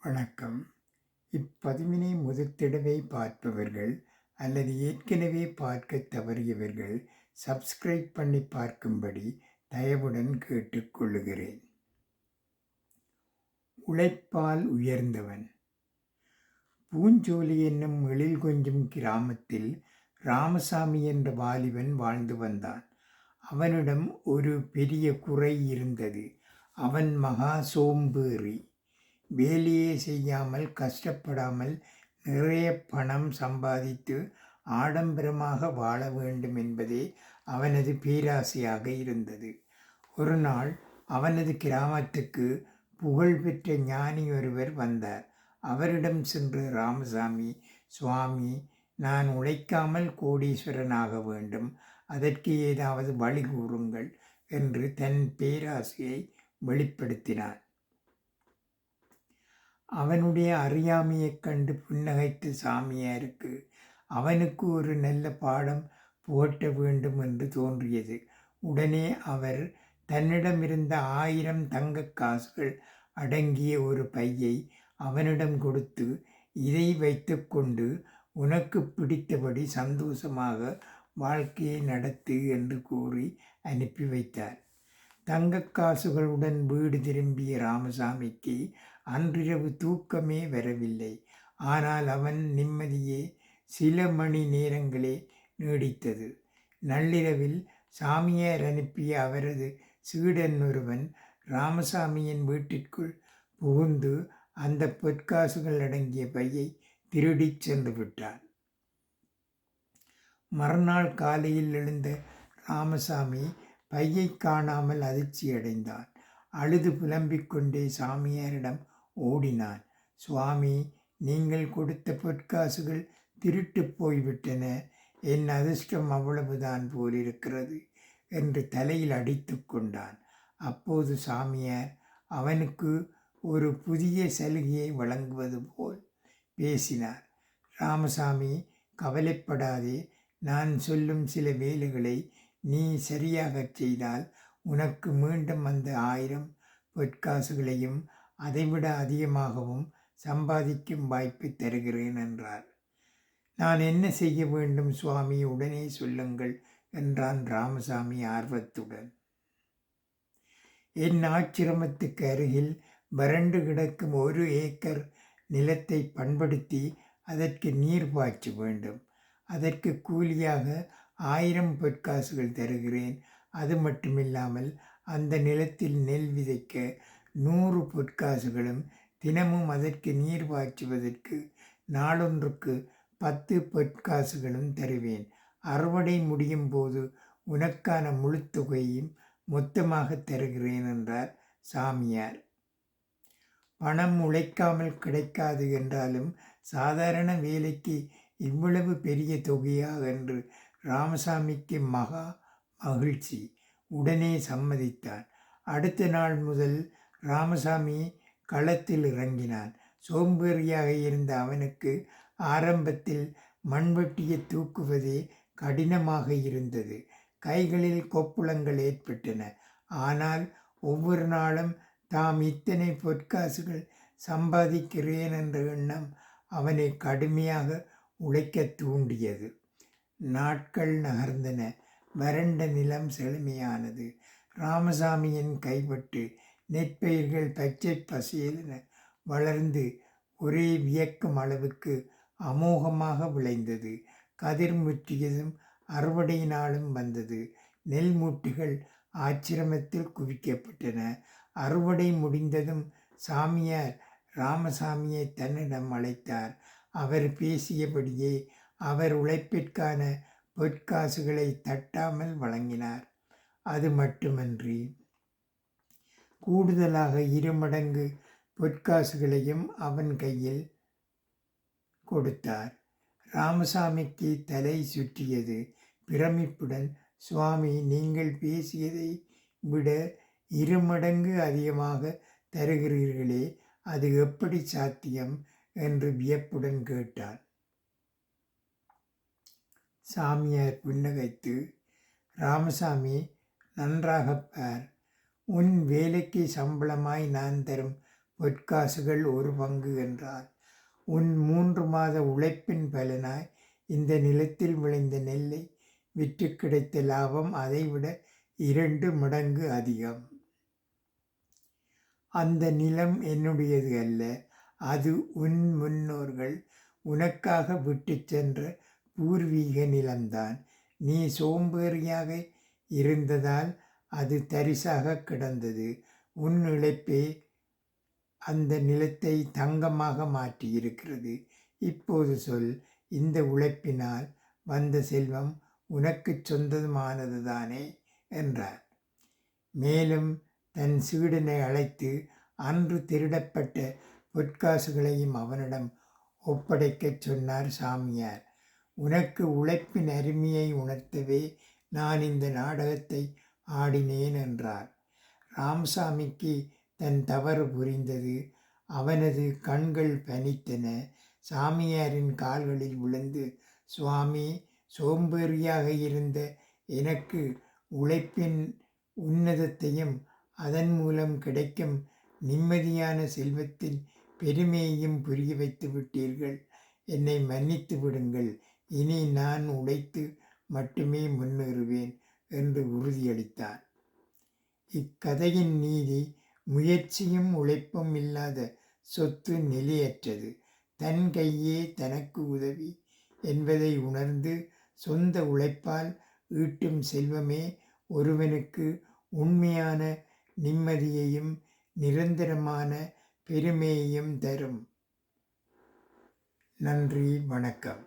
வணக்கம். இப்பதிவினை முதற்தடவை பார்ப்பவர்கள் அல்லது ஏற்கனவே பார்க்கத் தவறியவர்கள் சப்ஸ்கிரைப் பண்ணி பார்க்கும்படி தயவுடன் கேட்டுக்கொள்ளுகிறேன். உழைப்பால் உயர்ந்தவன். பூஞ்சோலை என்னும் எழில் கொஞ்சும் கிராமத்தில் ராமசாமி என்ற வாலிபன் வாழ்ந்து வந்தான். அவனிடம் ஒரு பெரிய குறை இருந்தது. அவன் மகா சோம்பேறி. வேலையே செய்யாமல் கஷ்டப்படாமல் நிறைய பணம் சம்பாதித்து ஆடம்பரமாக வாழ வேண்டும் என்பதே அவனது பேராசையாக இருந்தது. ஒரு நாள் அவனது கிராமத்துக்கு புகழ்பெற்ற ஞானி ஒருவர் வந்தார். அவரிடம் சென்று ராமசாமி, சுவாமி, நான் உழைக்காமல் கோடீஸ்வரனாக வேண்டும், அதற்கு ஏதாவது வழி கூறுங்கள் என்று தன் பேராசையை வெளிப்படுத்தினான். அவனுடைய அறியாமையைக் கண்டு புன்னகைத்த சாமியாருக்கு அவனுக்கு ஒரு நல்ல பாடம் புகட்ட வேண்டும் என்று தோன்றியது. உடனே அவர் தன்னிடமிருந்த 1000 தங்கக் காசுகள் அடங்கிய ஒரு பையை அவனிடம் கொடுத்து, இதை வைத்துக்கொண்டு உனக்கு பிடித்தபடி சந்தோஷமாக வாழ்க்கையை நடத்து என்று கூறி அனுப்பி வைத்தார். தங்கக் காசுகளுடன் வீடு திரும்பிய ராமசாமிக்கு அன்றிரவு தூக்கமே வரவில்லை. ஆனால் அவன் நிம்மதியே சில மணி நேரங்களே நீடித்தது. நள்ளிரவில் சாமியார் அனுப்பிய அவரது சீடன் ஒருவன் ராமசாமியின் வீட்டிற்குள் புகுந்து அந்த பொற்காசுகள் அடங்கிய பையை திருடிச் சென்று விட்டான். மறுநாள் காலையில் எழுந்த ராமசாமி பையை காணாமல் அதிர்ச்சியடைந்தான். அழுது புலம்பிக் கொண்டே சாமியாரிடம் ஓடினான். சுவாமி, நீங்கள் கொடுத்த பொற்காசுகள் திருட்டு போய்விட்டன. என் அதிர்ஷ்டம் அவ்வளவுதான் போலிருக்கிறது என்று தலையில் அடித்து கொண்டான். அப்போது சாமியார் அவனுக்கு ஒரு புதிய சலுகையை வழங்குவது போல் பேசினார். ராமசாமி, கவலைப்படாதே. நான் சொல்லும் சில வேலைகளை நீ சரியாகச் செய்தால் உனக்கு மீண்டும் அந்த 1000 பொற்காசுகளையும் அதைவிட அதிகமாகவும் சம்பாதிக்கும் வாய்ப்பு தருகிறேன் என்றார். நான் என்ன செய்ய வேண்டும் சுவாமி, உடனே சொல்லுங்கள் என்றான் ராமசாமி ஆர்வத்துடன். என் ஆச்சிரமத்துக்கு அருகில் வறண்டு கிடக்கும் 1 ஏக்கர் நிலத்தை பண்படுத்தி அதற்கு நீர் பாய்ச்ச வேண்டும். அதற்கு கூலியாக 1000 பொற்காசுகள் தருகிறேன். அது மட்டுமில்லாமல் அந்த நிலத்தில் நெல் விதைக்க 100 பொற்காசுகளும், தினமும் அதற்கு நீர் பாய்ச்சுவதற்கு நாளொன்றுக்கு 10 பொற்காசுகளும் தருவேன். அறுவடை முடியும் போது உனக்கான முழு தொகையையும் மொத்தமாக தருகிறேன் என்றார் சாமியார். பணம் உழைக்காமல் கிடைக்காது என்றாலும் சாதாரண வேலைக்கு இவ்வளவு பெரிய தொகையா என்று ராமசாமிக்கு மகா மகிழ்ச்சி. உடனே சம்மதித்தான். அடுத்த நாள் முதல் ராமசாமி களத்தில் இறங்கினான். சோம்பேறியாக இருந்த அவனுக்கு ஆரம்பத்தில் மண்வெட்டியை தூக்குவதே கடினமாக இருந்தது. கைகளில் கொப்புளங்கள் ஏற்பட்டன. ஆனால் ஒவ்வொரு நாளும் தாம் இத்தனை பொற்காசுகள் சம்பாதிக்கிறேன் என்ற எண்ணம் அவனை கடுமையாக உழைக்க தூண்டியது. நாட்கள் நகர்ந்தன. வறண்ட நிலம் செழுமையானது. ராமசாமியின் கைப்பட்டு நெற்பயிர்கள் பச்சை பசேலென வளர்ந்து ஒரே வியக்கும் அளவுக்கு அமோகமாக விளைந்தது. கதிர் முற்றியதும் அறுவடை நாளும் வந்தது. நெல் மூட்டைகள் ஆச்சிரமத்தில் குவிக்கப்பட்டன. அறுவடை முடிந்ததும் சாமியார் ராமசாமியை தன்னிடம் அழைத்தார். அவர் பேசியபடியே அவர் உழைப்பிற்கான பொற்காசுகளை தட்டாமல் வழங்கினார். அது மட்டுமன்றி கூடுதலாக 2 மடங்கு பொற்காசுகளையும் அவன் கையில் கொடுத்தார். ராமசாமிக்கு தலை சுற்றியது. பிரமிப்புடன், சுவாமி, நீங்கள் பேசியதை விட 2 மடங்கு அதிகமாக தருகிறீர்களே, அது எப்படி சாத்தியம் என்று வியப்புடன் கேட்டான். சாமியார் புன்னகைத்து, ராமசாமி, நன்றாக பார். உன் வேலைக்கு சம்பளமாய் நான் தரும் பொற்காசுகள் ஒரு பங்கு என்றால், உன் 3 மாத உழைப்பின் பலனாய் இந்த நிலத்தில் விளைந்த நெல்லை விற்று கிடைத்த லாபம் அதைவிட 2 மடங்கு அதிகம். அந்த நிலம் என்னுடையது அல்ல, அது உன் முன்னோர்கள் உனக்காக விட்டுச் சென்ற பூர்வீக நிலம்தான். நீ சோம்பேறியாக இருந்ததால் அது தரிசாக கிடந்தது. உன் இழைப்பே அந்த நிலத்தை தங்கமாக மாற்றியிருக்கிறது. இப்போது சொல், இந்த உழைப்பினால் வந்த செல்வம் உனக்குச் சொந்தமானதுதானே என்றார். மேலும் தன் சீடனை அழைத்து அன்று திருடப்பட்ட பொற்காசுகளையும் அவனிடம் ஒப்படைக்கச் சொன்னார் சாமியார். உனக்கு உழைப்பின் அருமையை உணர்த்தவே நான் இந்த நாடகத்தை ஆடினேன் என்றார். ராமசாமிக்கு தன் தவறு புரிந்தது. அவனது கண்கள் பனித்தன. சாமியாரின் கால்களில் விழுந்து, சுவாமி, சோம்பேறியாக இருந்த எனக்கு உழைப்பின் உன்னதத்தையும் அதன் மூலம் கிடைக்கும் நிம்மதியான செல்வத்தின் பெருமையையும் புரிய வைத்து விட்டீர்கள். என்னை மன்னித்து விடுங்கள். இனி நான் உழைத்து மட்டுமே முன்னேறுவேன் என்று உறுதியளித்தான். இக்கதையின் நீதி, முயற்சியும் உழைப்பும் இல்லாத சொத்து நிலையற்றது. தன் கையே தனக்கு உதவி என்பதை உணர்ந்து சொந்த உழைப்பால் ஈட்டும் செல்வமே ஒருவனுக்கு உண்மையான நிம்மதியையும் நிரந்தரமான பெருமையையும் தரும். நன்றி, வணக்கம்.